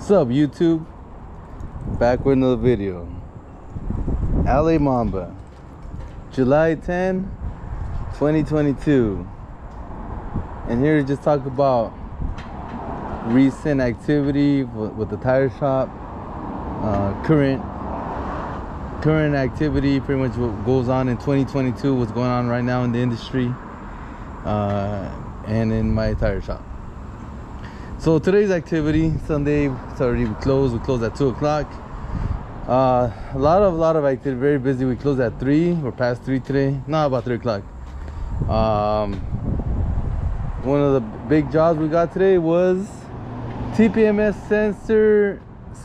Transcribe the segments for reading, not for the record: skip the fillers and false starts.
What's up, YouTube? Back with another video. Mamba, July 10, 2022. And here to just talk about recent activity with the tire shop. Current activity, pretty much what goes on in 2022, what's going on right now in the industry, and in my tire shop. So today's activity, Sunday, it's already closed. We closed at 2 o'clock. A lot of activity, very busy. We closed at 3. We're past 3 today. No, about 3 o'clock. One of the big jobs we got today was TPMS sensor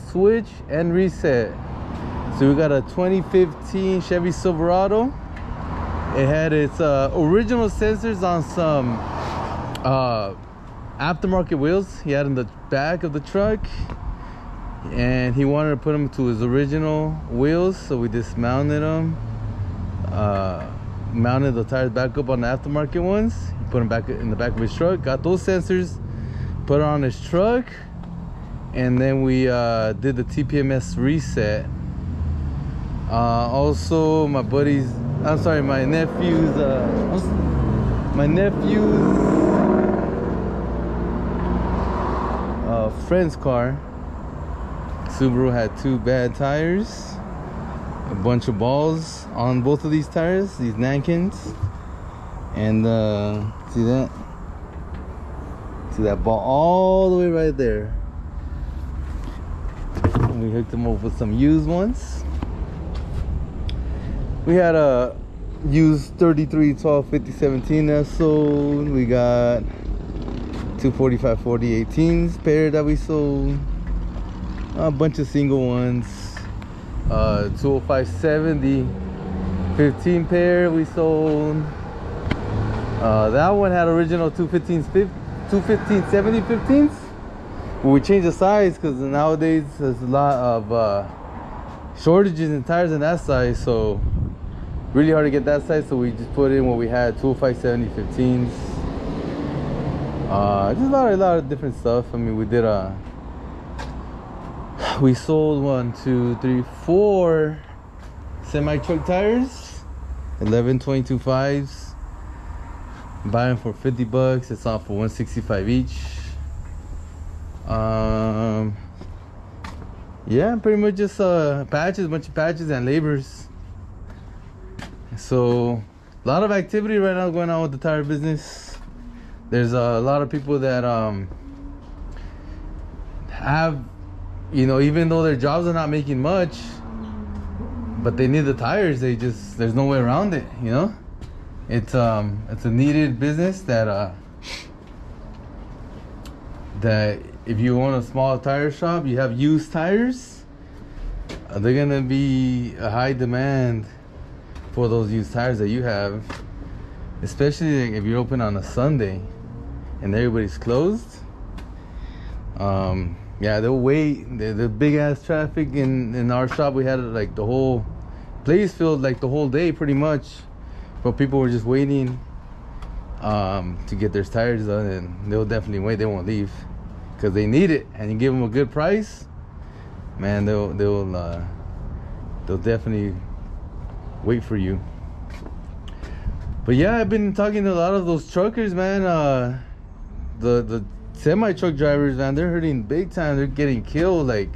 switch and reset. So we got a 2015 Chevy Silverado. It had its original sensors on some aftermarket wheels he had in the back of the truck, and he wanted to put them to his original wheels, so we dismounted them, mounted the tires back up on the aftermarket ones. He put them back in the back of his truck, got those sensors, put it on his truck, and then we did the TPMS reset. Also, my nephew's friend's car, Subaru, had 2 bad tires, a bunch of balls on both of these tires, these Nankins, and see that ball all the way right there. We hooked them up with some used ones. We had a used 33 12 50 17 that sold. We got 245 40 18s pair that we sold, a bunch of single ones, 205 70 15 pair we sold. That one had original 215 70 15s, but we changed the size because nowadays there's a lot of shortages in tires in that size, so really hard to get that size, so we just put in what we had, 205 70 15s. Just a lot of different stuff. I mean, we sold 4 semi-truck tires, 11 22.5s. Buy them for $50. It's off for $165 each. Yeah, pretty much just patches, a bunch of patches and labors. So a lot of activity right now going on with the tire business. There's a lot of people that have, even though their jobs are not making much, but they need the tires. There's no way around it. It's a needed business that if you own a small tire shop, you have used tires, they're gonna be a high demand for those used tires that you have, especially if you're open on a Sunday and everybody's closed. Yeah, they'll wait. The big ass traffic in our shop. We had like the whole place filled, like the whole day pretty much, but people were just waiting to get their tires done, and they'll definitely wait. They won't leave because they need it, and you give them a good price, man, they'll definitely wait for you. But yeah, I've been talking to a lot of those truckers, man. The semi-truck drivers, man, they're hurting big time. They're getting killed, like,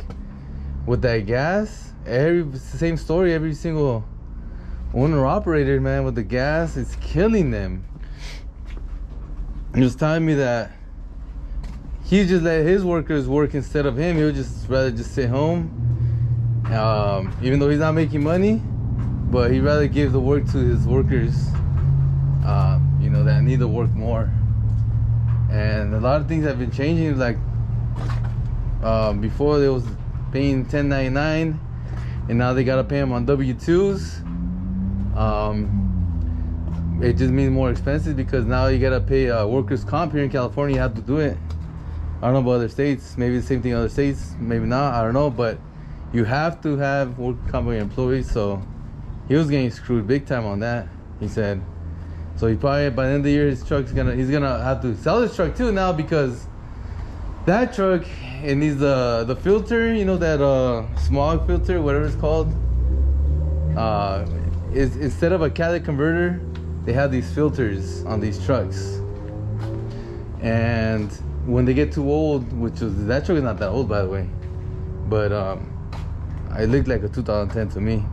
with that gas. Same story, every single owner operator, man, with the gas, it's killing them. He was telling me that he just let his workers work instead of him. He would rather sit home, even though he's not making money, but he'd rather give the work to his workers, that need to work more. And a lot of things have been changing. Like before they was paying $10.99, and now they gotta pay them on W2s. It just means more expensive because now you gotta pay workers' comp. Here in California, you have to do it. I don't know about other states. Maybe the same thing in other states, maybe not, I don't know. But you have to have workers' comp for your employees. So he was getting screwed big time on that, he said. So he probably, by the end of the year, he's gonna have to sell his truck too now, because That truck, it needs the filter, you know, that smog filter, whatever it's called. Is instead of a catalytic converter, they have these filters on these trucks. And when they get too old, that truck is not that old, by the way, but it looked like a 2010 to me.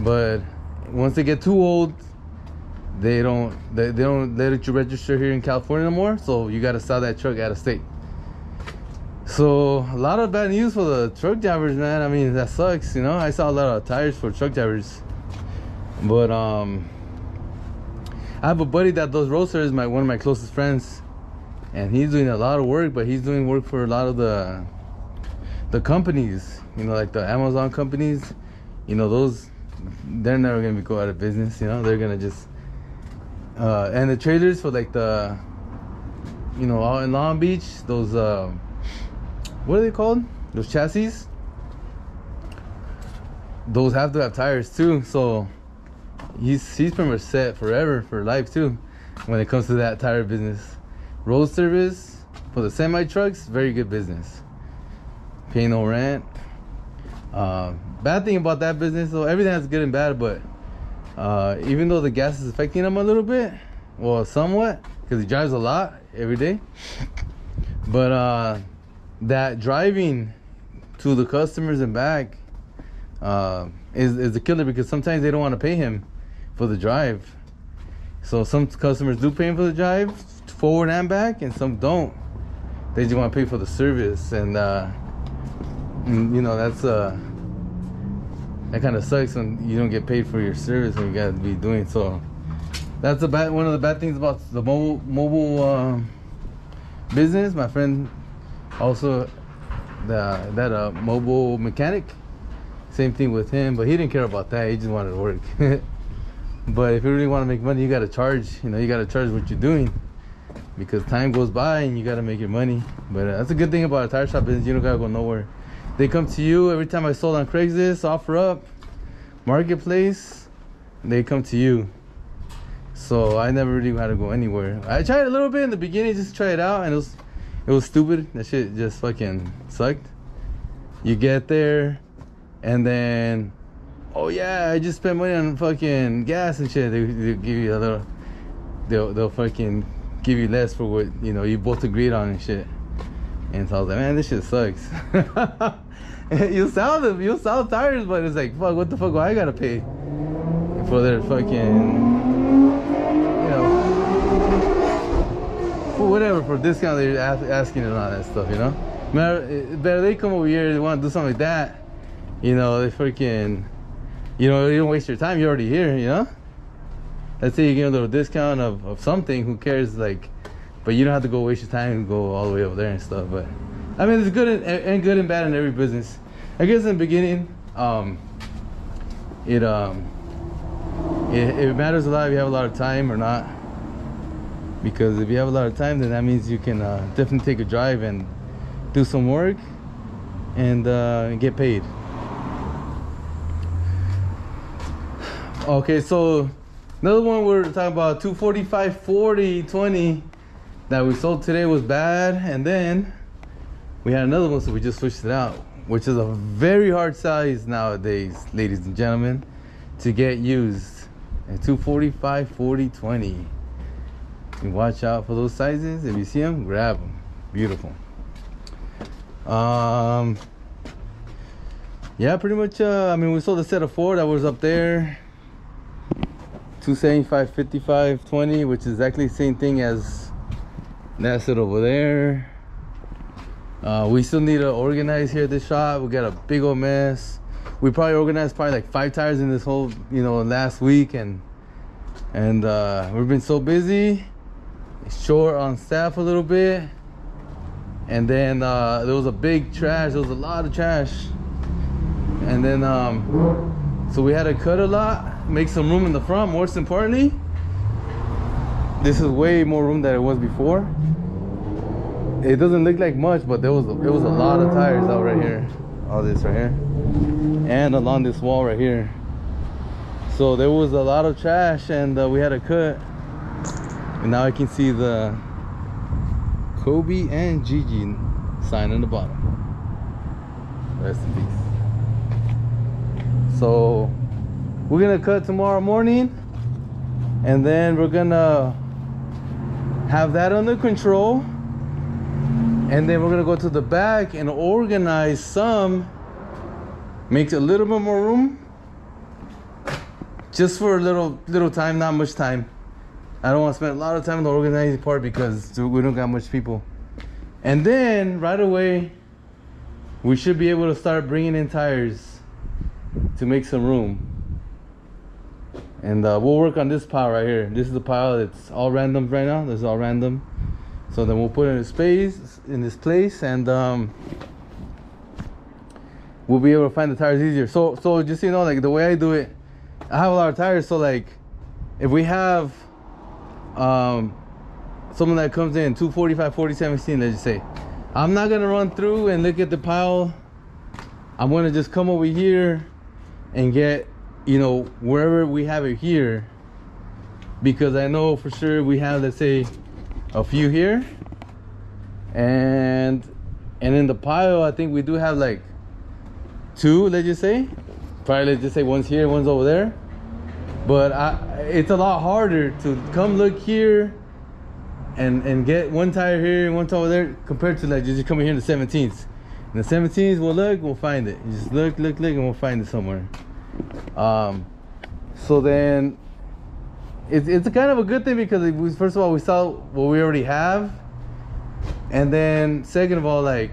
But once they get too old, they don't let you register here in California anymore. So you got to sell that truck out of state. So a lot of bad news for the truck drivers, man. I mean, that sucks, you know. I saw a lot of tires for truck drivers, but I have a buddy that does roadsters, one of my closest friends, and he's doing a lot of work, but he's doing work for a lot of the companies, you know, like the Amazon companies. You know, those, they're never gonna go out of business, you know. They're gonna just and the trailers for like the, you know, out in Long Beach, those what are they called? Those chassis. Those have to have tires too. So he's pretty much set forever for life too when it comes to that tire business. Road service for the semi trucks, very good business. Pay no rent. Bad thing about that business, though, everything has good and bad, but even though the gas is affecting him a little bit, well, somewhat, because he drives a lot every day, but that driving to the customers and back is a killer, because sometimes they don't want to pay him for the drive. So some customers do pay him for the drive forward and back, and some don't. They just want to pay for the service, and you know, that's that kind of sucks when you don't get paid for your service when you got to be doing. So that's one of the bad things about the mobile business. My friend also that mobile mechanic, same thing with him, but he didn't care about that. He just wanted to work. But if you really want to make money, you got to charge. You know, you got to charge what you're doing, because time goes by and you got to make your money. But that's a good thing about a tire shop business. You don't got to go nowhere. They come to you. Every time I sold on Craigslist, OfferUp, Marketplace, they come to you. So I never really had to go anywhere. I tried a little bit in the beginning, just to try it out, and it was stupid. That shit just fucking sucked. You get there, and then, oh yeah, I just spent money on fucking gas and shit. They'll give you a little, they'll fucking give you less for what, you know, you both agreed on and shit. And so I was like, man, this shit sucks. You'll sell tires, but it's like, fuck, what the fuck do I gotta pay for their fucking, you know, for whatever, for discount they're asking and all that stuff, you know? Better they come over here, they want to do something like that, you know, they freaking, you know, you don't waste your time, you're already here, you know? Let's say you give a little discount of something, who cares, like, but you don't have to go waste your time and go all the way over there and stuff. But I mean, it's good and good and bad in every business. I guess in the beginning, it matters a lot if you have a lot of time or not. Because if you have a lot of time, then that means you can definitely take a drive and do some work and get paid. Okay, so another one we're talking about, 245 40 20 that we sold today was bad, and then we had another one, so we just switched it out, which is a very hard size nowadays, ladies and gentlemen, to get used. A 245 40 20. You watch out for those sizes. If you see them, grab them. Beautiful. Yeah, pretty much. I mean, we sold a set of 4 that was up there, 275 55 20, which is exactly the same thing as that set over there. We still need to organize here at this shop. We got a big old mess. We probably organized like 5 tires in this whole, you know, last week, and we've been so busy, short on staff a little bit, and then there was a big trash. There was a lot of trash, and then so we had to cut a lot, make some room in the front. Most importantly, this is way more room than it was before. It doesn't look like much, but it was a lot of tires out right here, all this right here, and along this wall right here. So there was a lot of trash, and we had to cut. And now I can see the Kobe and Gigi sign on the bottom. Rest in peace. So we're gonna cut tomorrow morning, and then we're gonna have that under control, and then we're gonna go to the back and organize some, make a little bit more room, just for a little time, not much time. I don't want to spend a lot of time on the organizing part because we don't got much people. And then right away we should be able to start bringing in tires to make some room. And we'll work on this pile right here. This is the pile that's all random right now. This is all random. So then we'll put it in space in this place, and we'll be able to find the tires easier. So just so you know, like the way I do it, I have a lot of tires. So like if we have someone that comes in 245, 40, 17, let's just say, I'm not gonna run through and look at the pile. I'm gonna just come over here and get, you know, wherever we have it here, because I know for sure we have, let's say, a few here, and in the pile I think we do have like 2, let's just say. Probably let's just say one's here, one's over there. But it's a lot harder to come look here and get one tire here and one tire over there, compared to like just coming here in the 17s. In the 17s, we'll look, we'll find it. You just look, and we'll find it somewhere. So then it's kind of a good thing, because first of all, we saw what we already have, and then second of all, like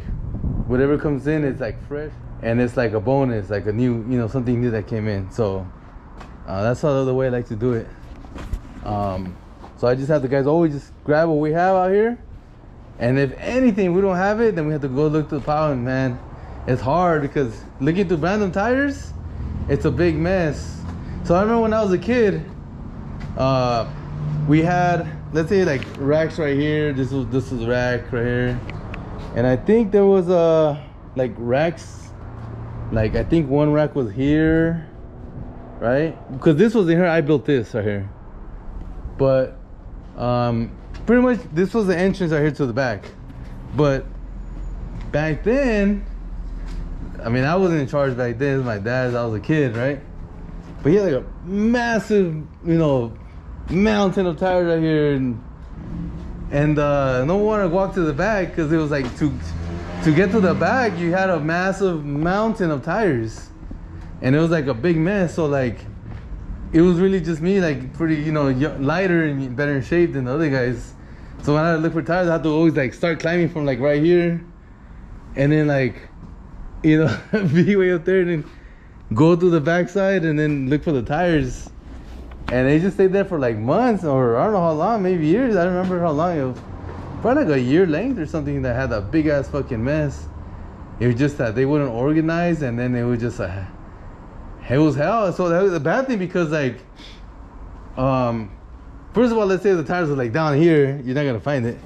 whatever comes in, it's like fresh, and it's like a bonus, like a new, you know, something new that came in. So that's the way I like to do it. So I just have the guys always just grab what we have out here, and if anything we don't have it, then we have to go look to the pile. And man, it's hard, because looking through random tires, it's a big mess. So I remember when I was a kid, we had, let's say, like racks right here. This was a rack right here, and I think there was like racks, like I think one rack was here, right? Because this was in here, I built this right here. But pretty much this was the entrance right here to the back. But back then, I mean, I wasn't in charge back then. It was my dad's. I was a kid, right? But he had like a massive, you know, mountain of tires right here, and no one wanted to walk to the back, because it was like to get to the back, you had a massive mountain of tires, and it was like a big mess. So like it was really just me, like pretty, you know, lighter and better in shape than the other guys. So when I look for tires, I had to always like start climbing from like right here, and then like, you know, be way up there, and then go to the backside and then look for the tires. And they just stayed there for like months, or I don't know how long, maybe years. I don't remember how long. It was probably like a year length or something, that had that big ass fucking mess. It was just that they wouldn't organize, and then it was just it was hell. So that was a bad thing, because like first of all, let's say the tires are like down here, you're not gonna find it,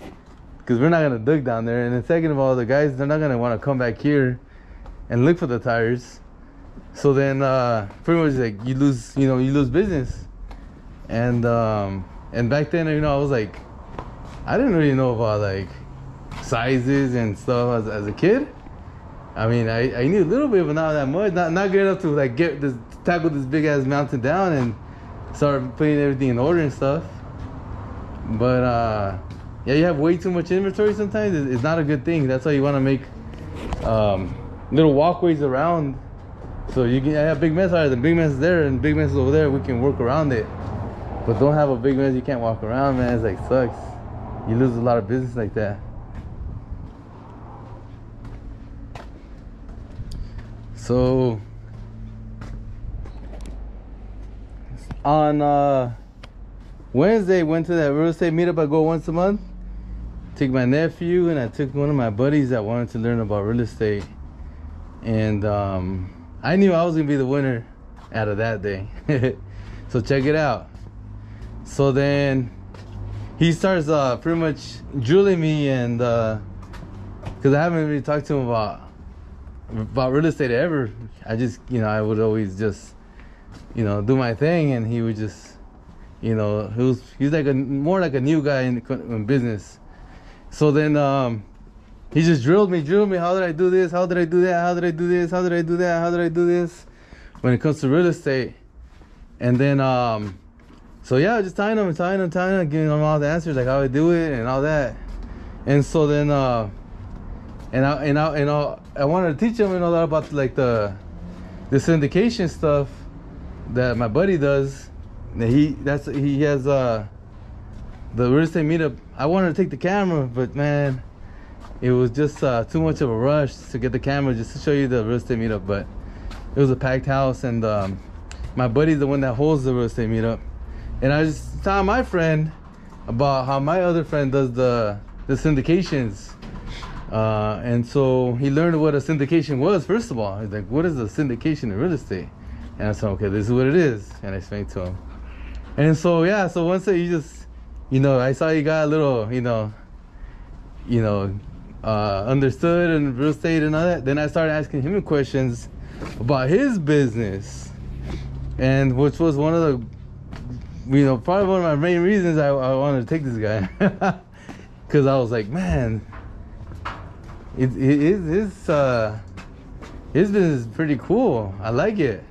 because we're not gonna dig down there. And then second of all, the guys, they're not gonna want to come back here and look for the tires. So then pretty much like you lose business. And back then, you know, I was like, I didn't really know about like sizes and stuff as a kid. I mean, I knew a little bit, but not that much. Not good enough to like tackle this big ass mountain down and start putting everything in order and stuff. But yeah, you have way too much inventory sometimes. It's not a good thing. That's why you want to make little walkways around, so you can have big mess. Alright, the big mess is there and big mess is over there. We can work around it. But don't have a big mess you can't walk around, man. It's like sucks. You lose a lot of business like that. So on Wednesday, went to that real estate meetup. I go once a month. Took my nephew, and I took one of my buddies that wanted to learn about real estate. And I knew I was gonna be the winner out of that day. So check it out. So then he starts pretty much drilling me, and because I haven't really talked to him about real estate ever. I just, you know, I would always just, you know, do my thing, and he would just, you know, he's like more like a new guy in business. So then he just drilled me. How did I do this? How did I do that? How did I do this? How did I do that? How did I do this? When it comes to real estate. And then so yeah, just telling him, giving him all the answers, like how I do it and all that. And so then I wanted to teach him, that about like the syndication stuff that my buddy does. He has the real estate meetup. I wanted to take the camera, but man, it was just too much of a rush to get the camera just to show you the real estate meetup. But it was a packed house, and my buddy's the one that holds the real estate meetup. And I just telling my friend about how my other friend does the syndications. And so he learned what a syndication was. First of all, he's like, what is a syndication in real estate? And I said, okay, this is what it is. And I explained to him. And so yeah, so once you just, I saw you got a little, understood in real estate and all that. Then I started asking him questions about his business, and which was one of the, probably one of my main reasons I wanted to take this guy. Because I was like, man, his business is pretty cool. I like it.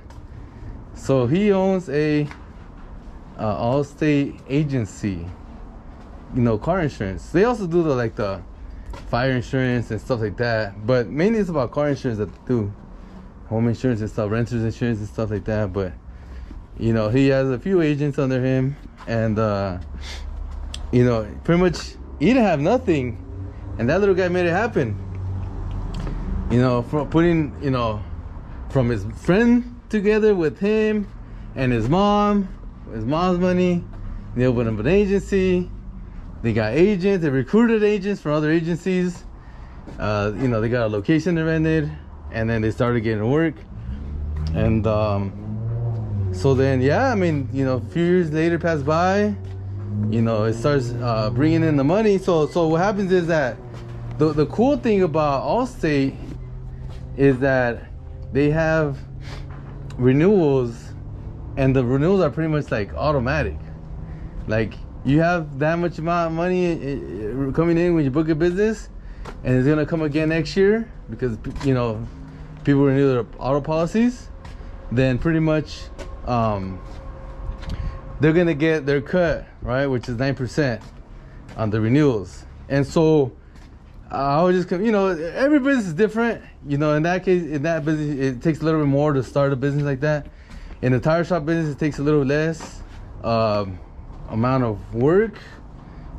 So he owns a all-state agency, car insurance. They also do the fire insurance and stuff like that, but mainly it's about car insurance that they do, home insurance and stuff, renters insurance and stuff like that. But he has a few agents under him, and pretty much he didn't have nothing, and that little guy made it happen. From putting from his friend together with him and his mom's money. They opened up an agency. They got agents. They recruited agents from other agencies. They got a location they rented, and then they started getting work. And so then, yeah, a few years later passed by. It starts bringing in the money. So what happens is that the cool thing about Allstate is that they have renewals, and the renewals are pretty much like automatic. Like, you have that much amount of money coming in when you book a business, and it's gonna come again next year because people renew their auto policies. Then pretty much they're gonna get their cut, right, which is 9% on the renewals. And so I was just, every business is different. In that case, in that business, it takes a little bit more to start a business like that. In the tire shop business, it takes a little less amount of work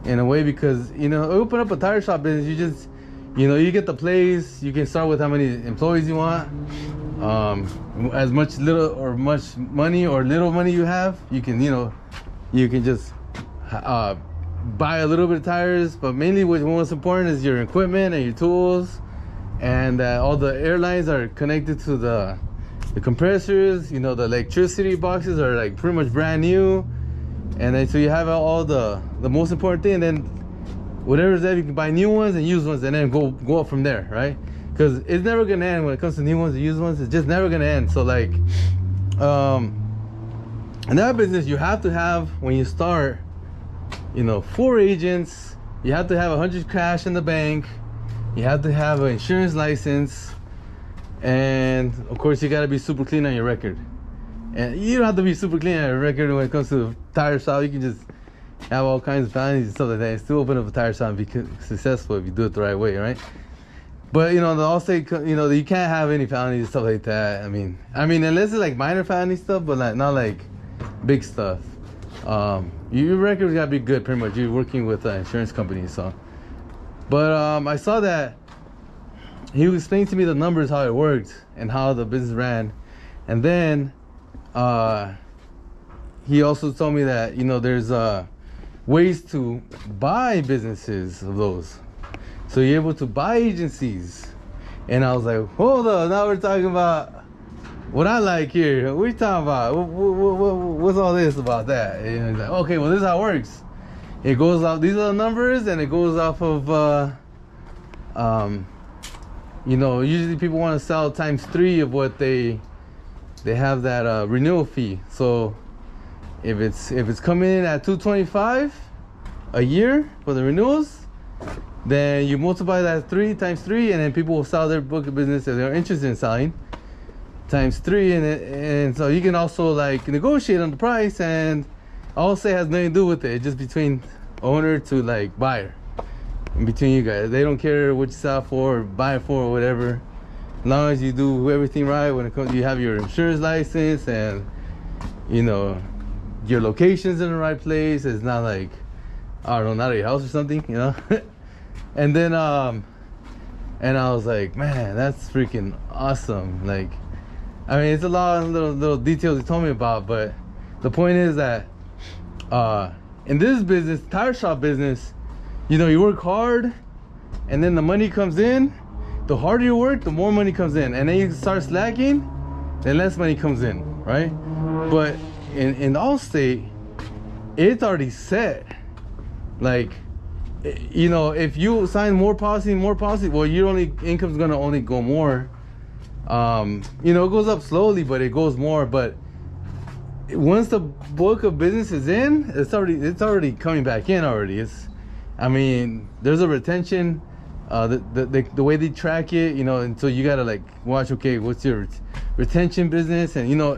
in a way, because open up a tire shop business, you just you get the place, you can start with how many employees you want, as much money or little money you have, you can just buy a little bit of tires. But mainly what's most important is your equipment and your tools, and all the airlines are connected to the compressors. The electricity boxes are like pretty much brand new. And then so you have all the most important thing, and then whatever's there, you can buy new ones and used ones, and then go up from there, right? Because it's never gonna end when it comes to new ones and used ones. It's just never gonna end. So in that business, you have to have, when you start, 4 agents. You have to have 100 cash in the bank. You have to have an insurance license, and of course you got to be super clean on your record. And you don't have to be super clean on your record when it comes to tire shop. You can just have all kinds of felonies and stuff like that and still open up a tire shop and be successful if you do it the right way, right? But the Allstate, you can't have any felonies and stuff like that. I mean unless it's like minor felony stuff, but not like big stuff. Your record's gotta be good, pretty much. You're working with an insurance company, so. But I saw that he explained to me the numbers, how it worked and how the business ran, and then he also told me that there's ways to buy businesses of those. So you're able to buy agencies. And I was like, hold on, now we're talking about what I like here. What are you talking about? What's all this about that? And he's like, okay, well, this is how it works. It goes off, these are the numbers, and it goes off of, usually people want to sell times 3 of what they have that renewal fee. So if it's coming in at $225 a year for the renewals, then you multiply that 3 times 3, and then people will sell their book of business if they're interested in selling times 3, and so you can also like negotiate on the price, and also it has nothing to do with it. It's just between owner to like buyer, in between you guys. They don't care what you sell for or buy it for or whatever, as long as you do everything right. When it comes, you have your insurance license, and you know your location's in the right place. It's not like, I don't know, not at your house or something, you know. And then and I was like, man, that's freaking awesome. Like, I mean, it's a lot of little details he told me about, but the point is that in this business, tire shop business, you know, you work hard, and then the money comes in. The harder you work, the more money comes in, and then you start slacking, then less money comes in, right? But in Allstate, it's already set. Like, you know, if you sign more policy, well, your only income's gonna only go more. You know, it goes up slowly, but it goes more. But once the book of business is in, it's already coming back in already. I mean, there's a retention. The way they track it, you know, and so you gotta like watch. Okay, what's your retention business? And you know,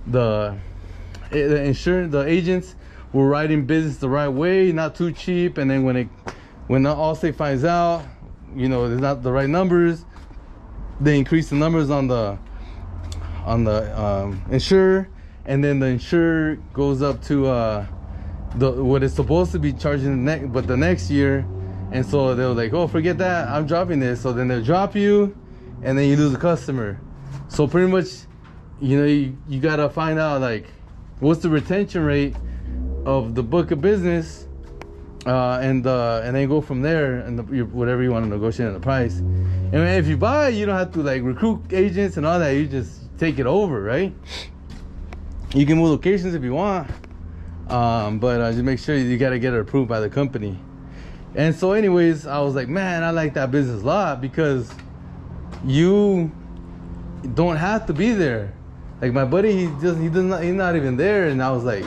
the insurance, the agents were writing business the right way, not too cheap. And then when the Allstate finds out, you know, there's not the right numbers, they increase the numbers on the insurer, and then the insurer goes up to what it's supposed to be charging the next year. And so they're like, oh, forget that, I'm dropping this. So then they'll drop you, and then you lose a customer. So pretty much, you know, you gotta find out like what's the retention rate of the book of business, and then go from there, and whatever you want to negotiate on the price. And if you buy, you don't have to like recruit agents and all that. You just take it over, right? You can move locations if you want, but just make sure you gotta get it approved by the company. And so anyways, I was like, man, I like that business a lot, because you don't have to be there. Like my buddy, he's not even there. And I was like,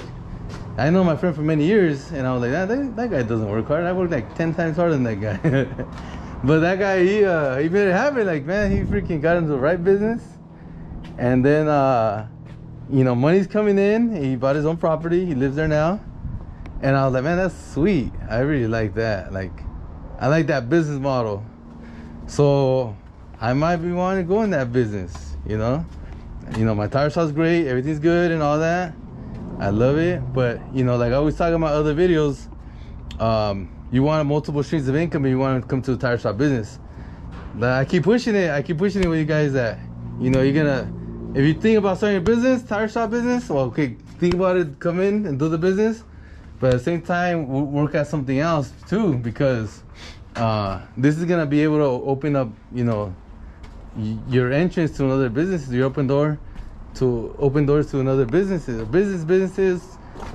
I know my friend for many years, and I was like, that guy doesn't work hard. I work like 10 times harder than that guy. But that guy, he made it happen. Like, man, he freaking got into the right business. And then you know, money's coming in. He bought his own property. He lives there now. And I was like, man, that's sweet. I really like that. Like, I like that business model. So I might be wanting to go in that business, you know. You know, my tire shop's great. Everything's good and all that. I love it. But, you know, like I always talk about other videos, you want multiple streams of income, and you want to come to the tire shop business. But I keep pushing it. With you guys that, you know, if you think about starting a business, tire shop business, well, okay, think about it, come in and do the business. But at the same time, work at something else too, because this is gonna be able to open up, you know, your entrance to another business, your open doors to another businesses,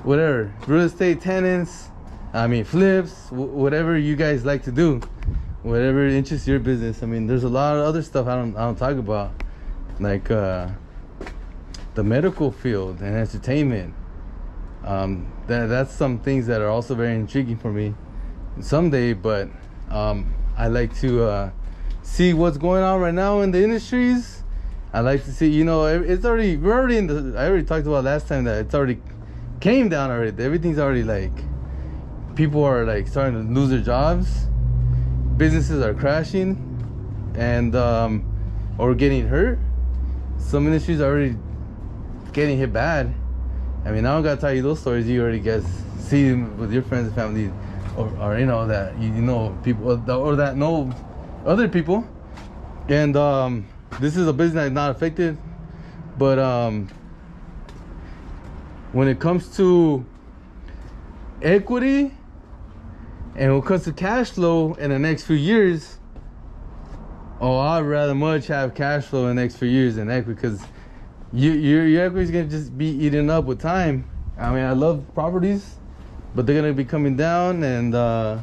whatever, real estate, tenants, I mean flips, whatever you guys like to do, whatever interests your business. I mean, there's a lot of other stuff I don't talk about, like the medical field and entertainment. That's some things that are also very intriguing for me someday. But I like to see what's going on right now in the industries. I like to see, you know, we're already in I already talked about last time that it's already came down already. Everything's already like, people are like starting to lose their jobs, businesses are crashing, and or getting hurt. Some industries are already getting hit bad. I mean, I don't gotta tell you those stories. You already guys see them with your friends and family, or you know that you know people or that know other people. And this is a business that's not affected, but when it comes to equity and when it comes to cash flow in the next few years, I'd rather much have cash flow in the next few years than equity, because your equity is gonna just be eaten up with time. I mean, I love properties, but they're gonna be coming down, and the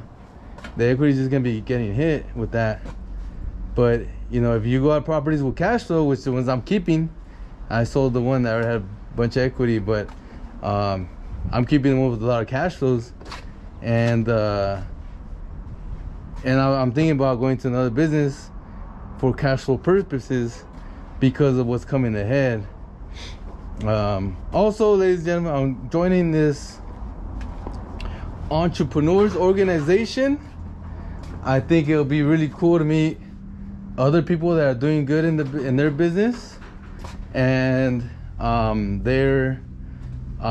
equity is just gonna be getting hit with that. But you know, if you go out properties with cash flow, which the ones I'm keeping, I sold the one that already had a bunch of equity, but I'm keeping the one with a lot of cash flows, and and I'm thinking about going to another business for cash flow purposes because of what's coming ahead. Also, ladies and gentlemen, I'm joining this entrepreneurs organization. I think it'll be really cool to meet other people that are doing good in their business, and they're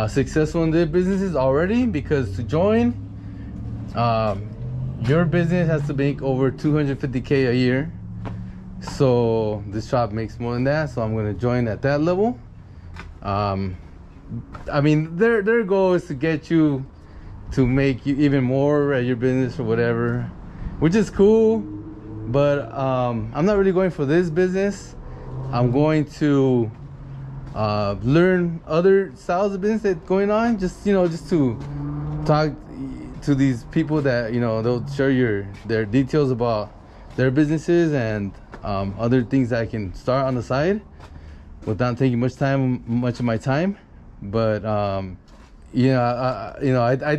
successful in their businesses already. Because to join, your business has to make over $250K a year. So this shop makes more than that, so I'm going to join at that level. I mean, their goal is to get you to make you even more at your business or whatever, which is cool. But I'm not really going for this business. I'm going to learn other styles of business that's going on, just to talk to these people that they'll share their details about their businesses and other things that I can start on the side without taking much of my time. But I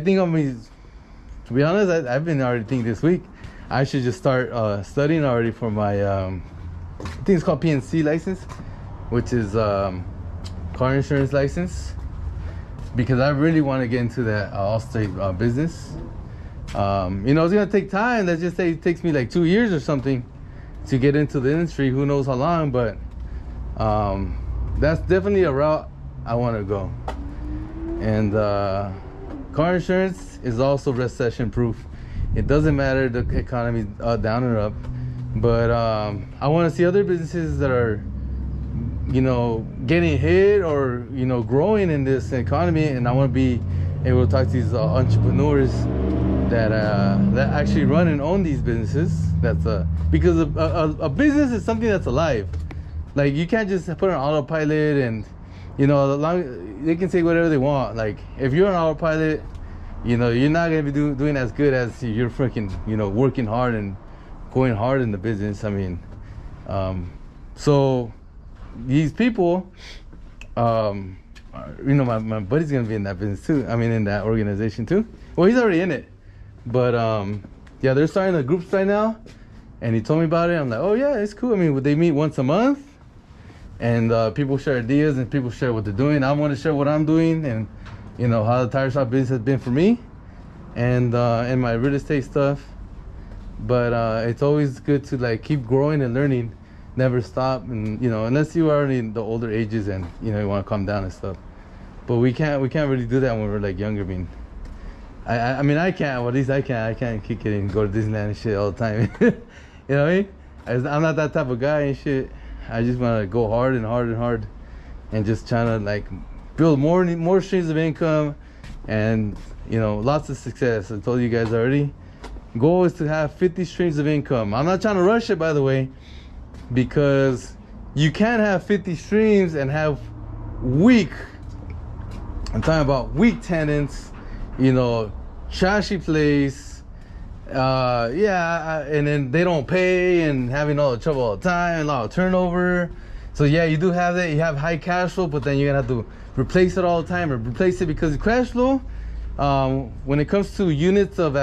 think to be honest, I've been already thinking this week I should just start studying already for my I think it's called PNC license, which is car insurance license, because I really want to get into that Allstate business. It's gonna take time. Let's just say it takes me like 2 years or something to get into the industry. Who knows how long, but that's definitely a route I want to go. And car insurance is also recession proof. It doesn't matter the economy down or up, but I want to see other businesses that are getting hit or growing in this economy, and I want to be able to talk to these entrepreneurs that actually run and own these businesses. That's because a business is something that's alive. Like, you can't just put on autopilot and they can say whatever they want. Like, if you're on autopilot, you're not gonna be doing as good as you're freaking working hard and going hard in the business. I mean, so these people, my buddy's gonna be in that business too. I mean, in that organization too. Well, he's already in it, but yeah, they're starting the groups right now, and he told me about it. I'm like, oh yeah, it's cool. I mean, they meet once a month, and people share ideas and people share what they're doing. I want to share what I'm doing and how the tire shop business has been for me, and my real estate stuff. But it's always good to like keep growing and learning, never stop. And unless you are in the older ages and you want to calm down and stuff. But we can't really do that when we're like younger. I mean, I mean, I can't. Well, at least I can't kick it and go to Disneyland and shit all the time. You know what I mean? I'm not that type of guy and shit. I just want to go hard and hard and hard, and just trying to like build more streams of income, and lots of success. I told you guys already. Goal is to have 50 streams of income. I'm not trying to rush it, by the way, because you can't have 50 streams and have weak. I'm talking about weak tenants, trashy place, and then they don't pay and having all the trouble all the time, a lot of turnover. So yeah, you do have that. You have high cash flow, but then you're gonna have to replace it all the time, or replace it because of cash flow. When it comes to units of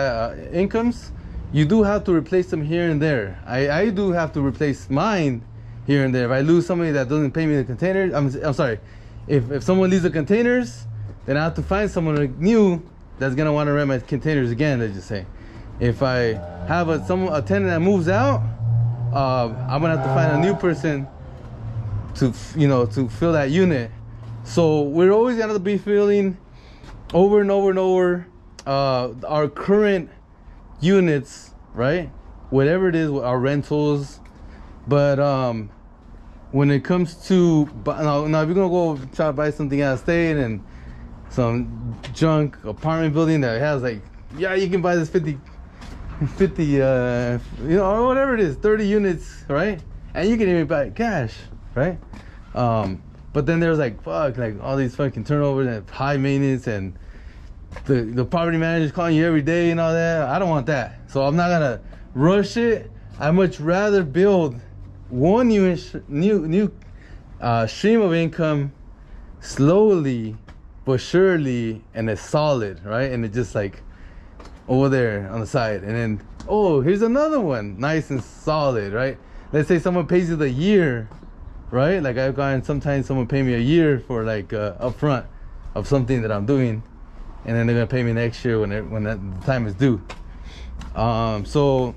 incomes, you do have to replace them here and there. I do have to replace mine here and there. If I lose somebody that doesn't pay me the containers, I'm sorry. If someone leaves the containers, then I have to find someone new that's gonna want to rent my containers again. Let's just say, if I have a tenant that moves out, I'm gonna have to find a new person to fill that unit. So we're always gonna be filling over and over and over our current units, right? Whatever it is, our rentals. But when it comes to now if you're gonna go try to buy something out of state and some junk apartment building that has you can buy this 50 or whatever it is, 30 units, right? And you can even buy it cash, right? But then there's all these fucking turnovers and high maintenance, and the property manager's calling you every day and all that. I don't want that. So I'm not gonna rush it. I much rather build one new stream of income slowly but surely, and it's solid, right? And it's just like over there on the side, and then Oh, here's another one, nice and solid, right? Let's say someone pays you the year, right? Like I've gotten, sometimes someone pay me a year for like upfront of something that I'm doing, and then they're gonna pay me next year when the time is due. So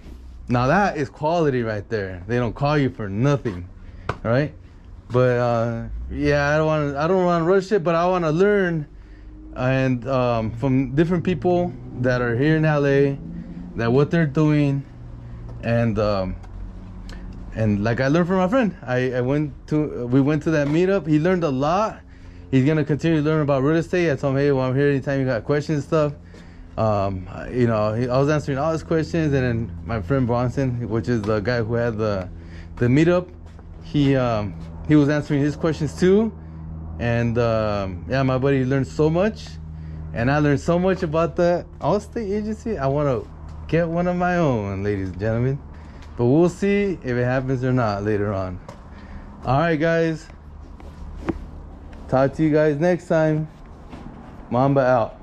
now that is quality right there. They don't call you for nothing, right? But yeah, I don't want to rush it, but I want to learn and from different people that are here in LA, that what they're doing, and like I learned from my friend. We went to that meetup. He learned a lot. He's gonna continue to learn about real estate. I told him, hey, well, I'm here anytime you got questions and stuff. You know, I was answering all his questions, and then my friend Bronson, which is the guy who had the meetup, he was answering his questions too. And yeah, my buddy learned so much, and I learned so much about the Allstate agency. I want to get one of my own, ladies and gentlemen, but we'll see if it happens or not later on. All right, guys, talk to you guys next time. Mamba out.